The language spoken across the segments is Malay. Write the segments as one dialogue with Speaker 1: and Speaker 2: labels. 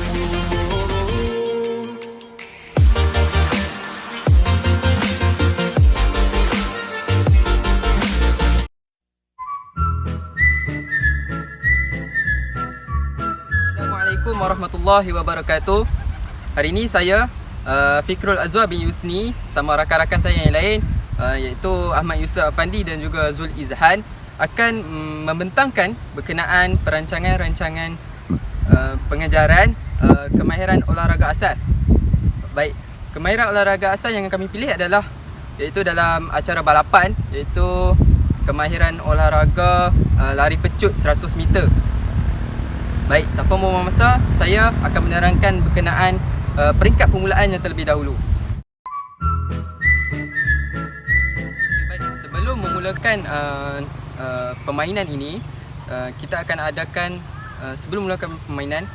Speaker 1: Assalamualaikum warahmatullahi wabarakatuh. Hari ini saya Fikrul Azwar bin Yusni sama rakan-rakan saya yang lain iaitu Ahmad Yusuf Afandi dan juga Zul Izhan akan membentangkan berkenaan perancangan-rancangan pengajaran kemahiran olahraga asas. Baik, kemahiran olahraga asas yang kami pilih adalah iaitu dalam acara balapan, iaitu kemahiran olahraga lari pecut 100 meter. Baik, tanpa membuang masa, saya akan menerangkan berkenaan peringkat permulaan yang terlebih dahulu. Baik, sebelum memulakan permainan ini, kita akan adakan, sebelum memulakan permainan,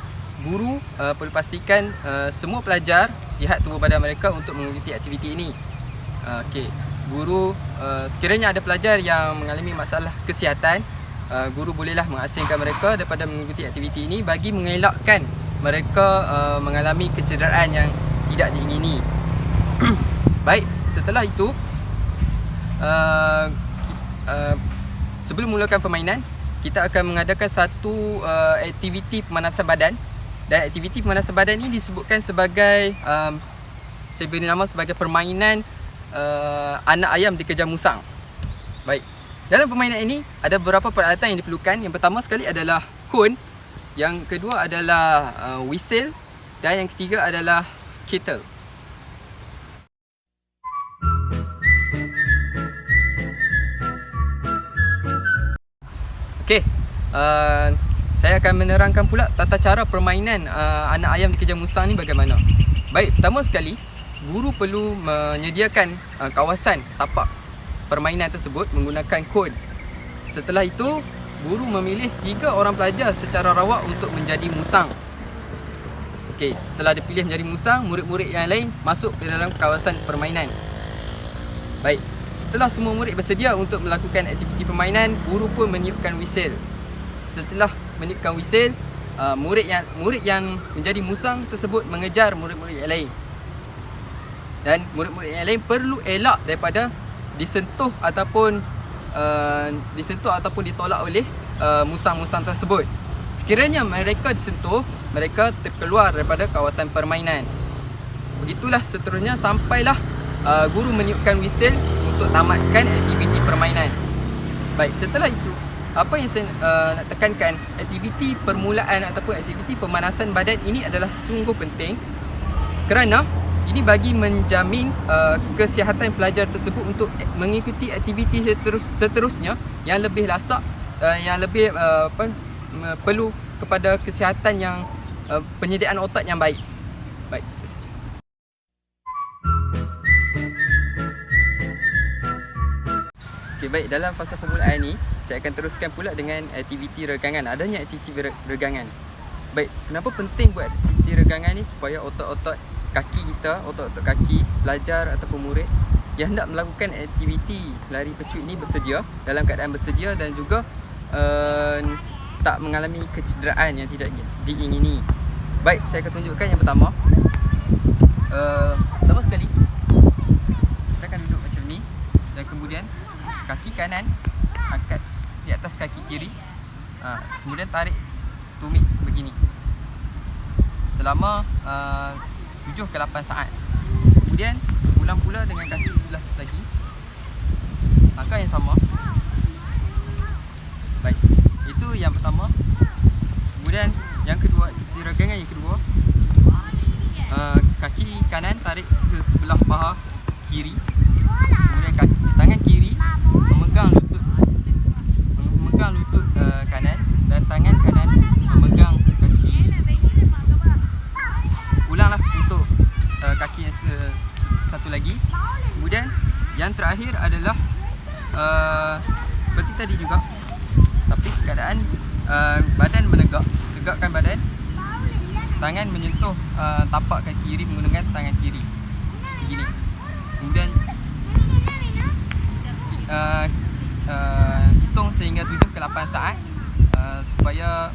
Speaker 1: guru perlu pastikan semua pelajar sihat tubuh badan mereka untuk mengikuti aktiviti ini. Okey, guru sekiranya ada pelajar yang mengalami masalah kesihatan, guru bolehlah mengasingkan mereka daripada mengikuti aktiviti ini bagi mengelakkan mereka mengalami kecederaan yang tidak diingini. Baik, setelah itu sebelum mulakan permainan, kita akan mengadakan satu aktiviti pemanasan badan. Dan aktiviti pemanasan badan ini disebutkan sebagai saya beri nama sebagai permainan anak ayam dikejar musang. Baik, dalam permainan ini ada beberapa peralatan yang diperlukan. Yang pertama sekali adalah kon, yang kedua adalah whistle dan yang ketiga adalah skittle. Okey, saya akan menerangkan pula tata cara permainan anak ayam dikejar musang ni bagaimana. Baik, pertama sekali guru perlu menyediakan kawasan tapak permainan tersebut menggunakan kon. Setelah itu, guru memilih 3 orang pelajar secara rawak untuk menjadi musang. Okey, setelah dipilih menjadi musang, murid-murid yang lain masuk ke dalam kawasan permainan. Baik, setelah semua murid bersedia untuk melakukan aktiviti permainan, guru pun meniupkan whistle. Setelah meniupkan whistle, murid yang menjadi musang tersebut mengejar murid-murid yang lain. Dan murid-murid yang lain perlu elak daripada disentuh ataupun ditolak oleh musang-musang tersebut. Sekiranya mereka disentuh, mereka terkeluar daripada kawasan permainan. Begitulah seterusnya sampailah guru meniupkan whistle untuk tamatkan aktiviti permainan. Baik, setelah itu apa yang saya nak tekankan, aktiviti permulaan ataupun aktiviti pemanasan badan ini adalah sungguh penting kerana ini bagi menjamin kesihatan pelajar tersebut untuk mengikuti aktiviti seterusnya yang lebih lasak, yang lebih perlu kepada kesihatan yang penyediaan otak yang baik. Baik, itu saja. Okay, baik, dalam fasa permulaan ini saya akan teruskan pula dengan aktiviti regangan. Adanya aktiviti regangan. Baik, kenapa penting buat aktiviti regangan ni? Supaya otot-otot kaki kita, otot-otot kaki pelajar ataupun murid yang hendak melakukan aktiviti lari pecut ini bersedia, dalam keadaan bersedia dan juga tak mengalami kecederaan yang tidak diingini. Baik, saya akan tunjukkan yang pertama. Pertama sekali kita akan duduk macam ni dan kemudian kaki kanan angkat di atas kaki kiri, kemudian tarik tumit begini selama 7 ke 8 saat. Kemudian ulang pula dengan kaki sebelah lagi, langkah yang sama. Baik, itu yang pertama. Kemudian yang kedua, aktiviti regangan yang kedua, kaki kanan tarik ke sebelah paha kiri, kemudian tangan kiri memegang lutut kanan dan tangan kanan memegang kaki kiri. Ulanglah untuk kaki yang satu lagi. Kemudian yang terakhir adalah seperti tadi juga, tapi keadaan badan menegak, tegakkan badan, tangan menyentuh tapak kaki kiri menggunakan tangan kiri begini. Kemudian hitung sehingga 7 ke 8 saat supaya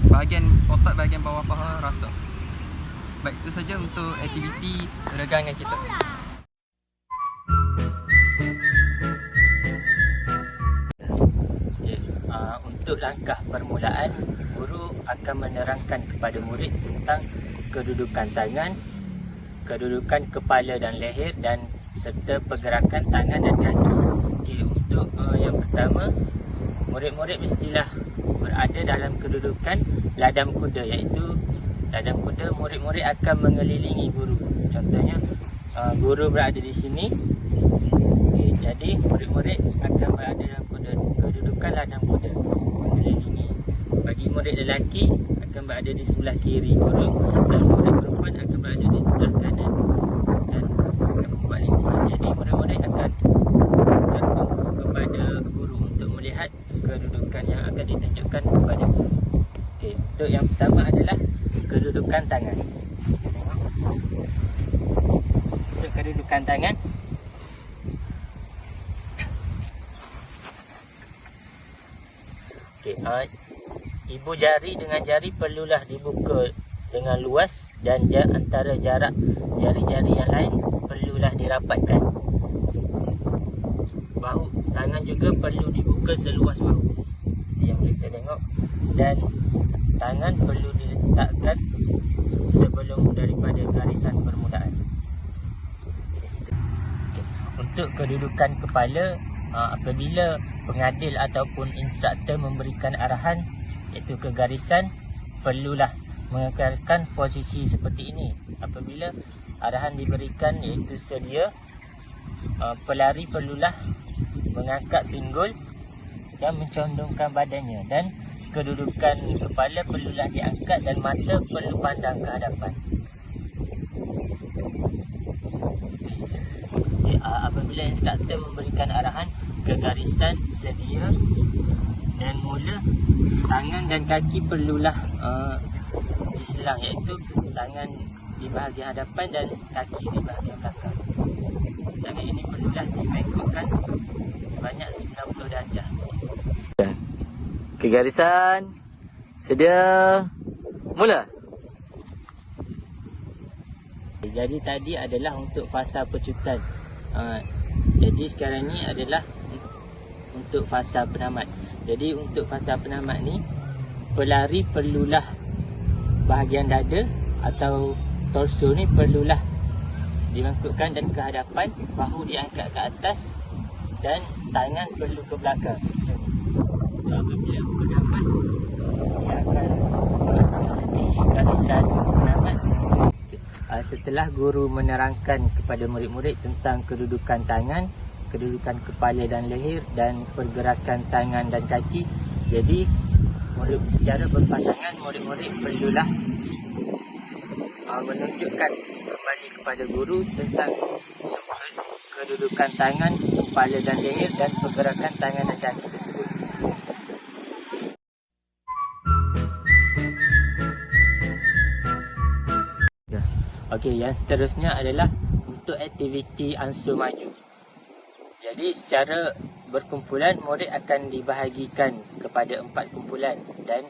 Speaker 1: bahagian otak bahagian bawah paha rasa. Baik, itu saja untuk aktiviti regangan kita.
Speaker 2: Untuk langkah permulaan, guru akan menerangkan kepada murid tentang kedudukan tangan, kedudukan kepala dan leher dan serta pergerakan tangan dan kaki. Untuk yang pertama, murid-murid mestilah berada dalam kedudukan ladam kuda, iaitu ladam kuda murid-murid akan mengelilingi guru. Contohnya, guru berada di sini. Jadi murid-murid akan berada dalam kedudukan ladam kuda mengelilingi. Bagi murid lelaki akan berada di sebelah kiri guru dan murid perempuan akan berada di sebelah kanan dan membaliknya. Jadi murid-murid akan tertunggu kepada guru untuk melihat kedudukan yang akan ditunjukkan kepada guru. Untuk yang pertama adalah kedudukan tangan. Untuk kedudukan tangan, ibu jari dengan jari perlulah dibuka dengan luas dan antara jarak jari-jari yang lain perlulah dirapatkan. Bahu tangan juga perlu dibuka seluas bahu. Yang kita tengok, dan tangan perlu diletakkan sebelum daripada garisan permulaan. Untuk kedudukan kepala, apabila pengadil ataupun instruktor memberikan arahan iaitu ke garisan, perlulah mengekalkan posisi seperti ini. Apabila arahan diberikan iaitu sedia, pelari perlulah mengangkat pinggul dan mencondongkan badannya, dan kedudukan kepala perlulah diangkat dan mata perlu pandang ke hadapan. Apabila instruktor memberikan arahan ke garisan sedia dan mula, tangan dan kaki perlulah diselang, iaitu tangan di bahagian hadapan dan kaki di bahagian belakang. Tangan ini perlulah dibengkokkan sebanyak 90 darjah. Ke garisan sedia, mula. Jadi tadi adalah untuk fasa pecutan. Jadi sekarang ni adalah untuk fasa penamat. Jadi untuk fasa penamat ni, pelari perlulah bahagian dada atau torso ni perlulah dibangkitkan dan ke hadapan, bahu diangkat ke atas dan tangan perlu ke belakang. Apabila penamat, dia akan di garisan penamat. Setelah guru menerangkan kepada murid-murid tentang kedudukan tangan, kedudukan kepala dan leher dan pergerakan tangan dan kaki, jadi secara berpasangan murid-murid perlulah menunjukkan kembali kepada guru tentang kedudukan tangan, kepala dan leher dan pergerakan tangan dan kaki tersebut. Okey, yang seterusnya adalah untuk aktiviti ansur maju. Jadi secara berkumpulan, murid akan dibahagikan kepada 4 kumpulan dan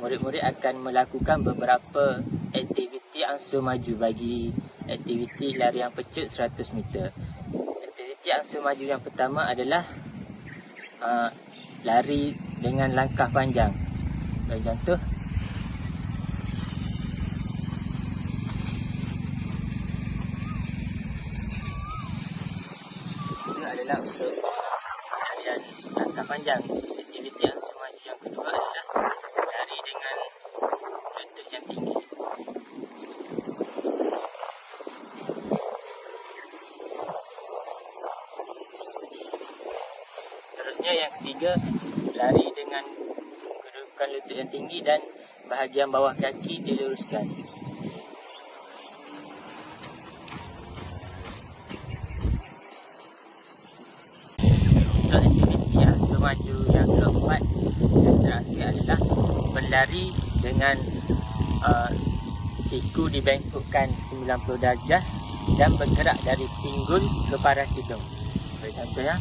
Speaker 2: murid-murid akan melakukan beberapa aktiviti ansur maju bagi aktiviti larian pecut 100 meter. Aktiviti ansur maju yang pertama adalah lari dengan langkah panjang. Bagi contoh, adalah untuk larian langkah panjang. Aktiviti ansur maju yang kedua adalah lari dengan lutut yang tinggi. Seterusnya yang ketiga, lari dengan kedudukan lutut yang tinggi dan bahagian bawah kaki diluruskan. Maju yang keempat dan terakhir adalah berlari dengan siku dibengkokkan 90 darjah dan bergerak dari pinggul ke paras hidung. Bagi contohnya,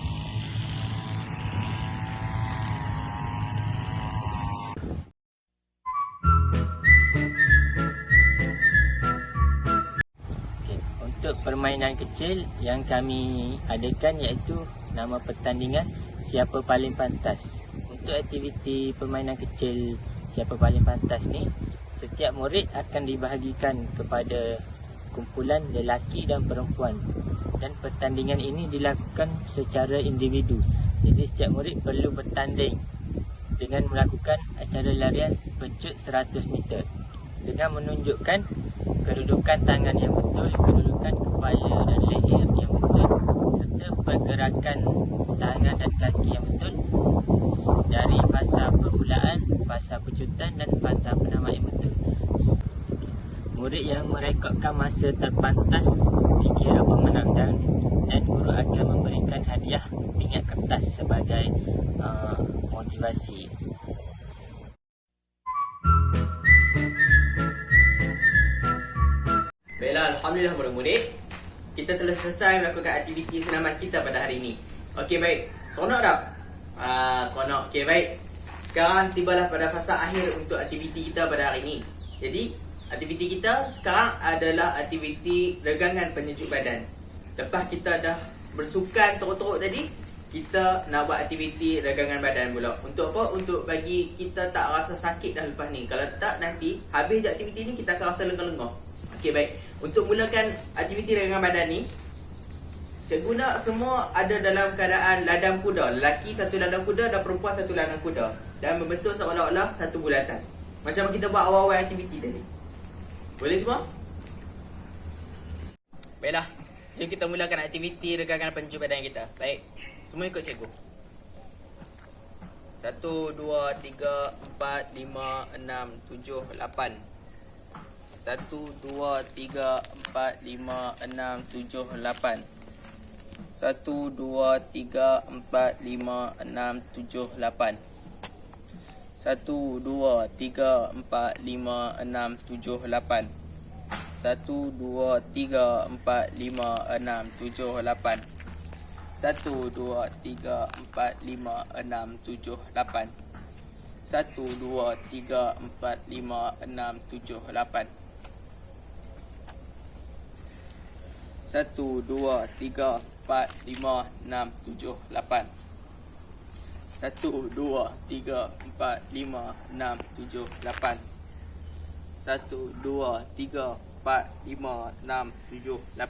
Speaker 2: Untuk permainan kecil yang kami adakan iaitu nama pertandingan siapa paling pantas. Untuk aktiviti permainan kecil siapa paling pantas ni, setiap murid akan dibahagikan kepada kumpulan lelaki dan perempuan, dan pertandingan ini dilakukan secara individu. Jadi setiap murid perlu bertanding dengan melakukan acara larian pecut 100 meter dengan menunjukkan kedudukan tangan yang betul, kedudukan kepala dan leher yang betul, serta pergerakan tangan dan kaki yang betul dari fasa permulaan, fasa pecutan dan fasa penamat yang betul. Murid yang merekodkan masa terpantas dikira pemenang, dan guru akan memberikan hadiah pingat kertas sebagai motivasi.
Speaker 1: Baiklah, Alhamdulillah murid-murid, kita telah selesai melakukan aktiviti senaman kita pada hari ini. Okey, baik. Seronok tak? Seronok. Okey, baik. Sekarang tibalah pada fasa akhir untuk aktiviti kita pada hari ini. Jadi, aktiviti kita sekarang adalah aktiviti regangan penyejuk badan. Lepas kita dah bersukan teruk-teruk tadi, kita nak buat aktiviti regangan badan pula. Untuk apa? Untuk bagi kita tak rasa sakit dah lepas ni. Kalau tak, nanti habis je aktiviti ni kita akan rasa lengar-lengar. Okey, baik. Untuk mulakan aktiviti regangan badan ni, cikgu nak semua ada dalam keadaan ladang kuda. Lelaki satu ladang kuda dan perempuan satu ladang kuda, dan membentuk seolah-olah satu bulatan. Macam kita buat awal-awal aktiviti tadi. Boleh semua? Baiklah, jom kita mulakan aktiviti regangan penyejuk badan kita. Baik, semua ikut cikgu. 1, 2, 3, 4, 5, 6, 7, 8. 1, 2, 3, 4, 5, 6, 7, 8. 1, 2, 3, 4, 5, 6, 7, 8. 1, 2, 3, 4, 5, 6, 7, 8. 1, 2, 3, 4, 5, 6, 7, 8. 1, 2, 3, 4, 5, 6, 7, 8. 1, 2, 3, 4, 5, 6, 7, 8. 1, 2, 3, 4, 5, 6, 7, 8. 1, 2, 3, 4, 5, 6, 7, 8. 1, 2, 3, 4, 5, 6, 7,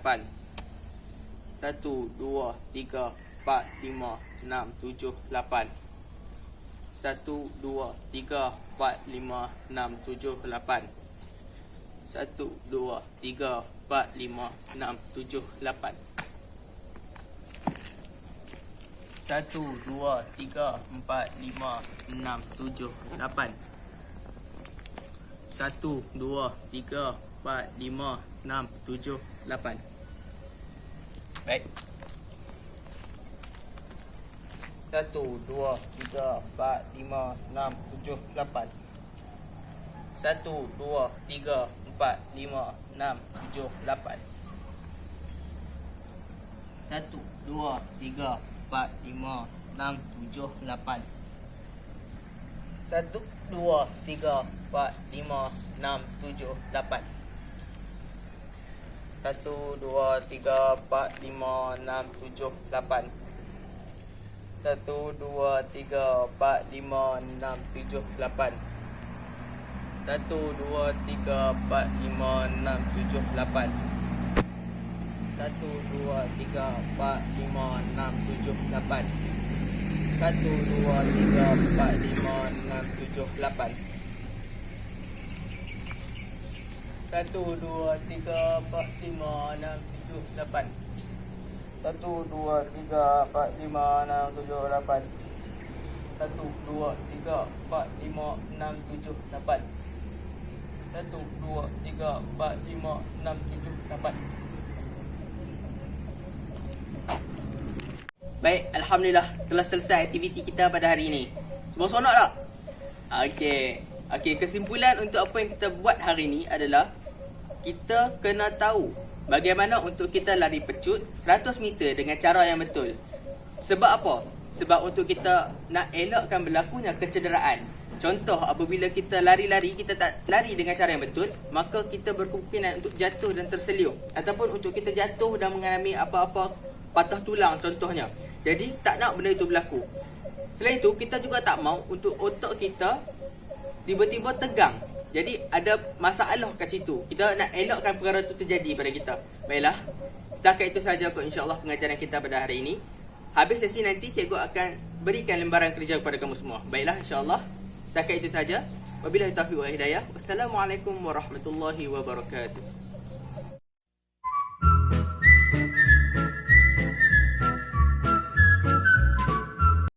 Speaker 1: 8. 1, 2, 3, 4, 5, 6, 7, 8. 1, 2, 3, 4, 5, 6, 7, 8. 1, 2, 3, 4, 5, 6, 7, 8. 1, 2, 3, 4, 5, 6, 7, 8. 1, 2, 3, 4, 5, 6, 7, 8. Baik. 1, 2, 3, 4, 5, 6, 7, 8. 1, 2, 3, 4, 5, 6, 7, 8. 1, 2, 3, 4, 5, 6, 7, 8. 1, 2, 3, 4, 5, 6, 7, 8. 1, 2, 3, 4, 5, 6, 7, 8. 1, 2, 3, 4, 5, 6, 7, 8. 1, 2, 3, 4, 5, 6, 7, 8. 1, 2, 3, 4, 5, 6, 7, 8. 1, 2, 3, 4, 5, 6, 7, 8. 1, 2, 3, 4, 5, 6, 7, 8. 1, 2, 3, 4, 5, 6, 7, 8. 1, 2, 3, 4, 5, 6, 7, 8. 1, 2, 3, 4, 5, 6, 7, 8. Baik, Alhamdulillah telah selesai aktiviti kita pada hari ini. Semua seronok tak? Okey, kesimpulan untuk apa yang kita buat hari ini adalah kita kena tahu bagaimana untuk kita lari pecut 100 meter dengan cara yang betul. Sebab apa? Sebab untuk kita nak elakkan berlakunya kecederaan.
Speaker 3: Contoh, apabila kita lari-lari, kita tak lari dengan cara yang betul, maka kita berkemungkinan untuk jatuh dan terseliu, ataupun untuk kita jatuh dan mengalami apa-apa patah tulang contohnya. Jadi tak nak benda itu berlaku. Selain itu, kita juga tak mau untuk otak kita tiba-tiba tegang. Jadi ada masalah kat situ. Kita nak elakkan perkara itu terjadi pada kita. Baiklah, setakat itu sahaja kot insya-Allah pengajaran kita pada hari ini. Habis sesi nanti cikgu akan berikan lembaran kerja kepada kamu semua. Baiklah, insya-Allah setakat itu saja. Wabillahi taufiq wal hidayah. Wassalamualaikum warahmatullahi wabarakatuh.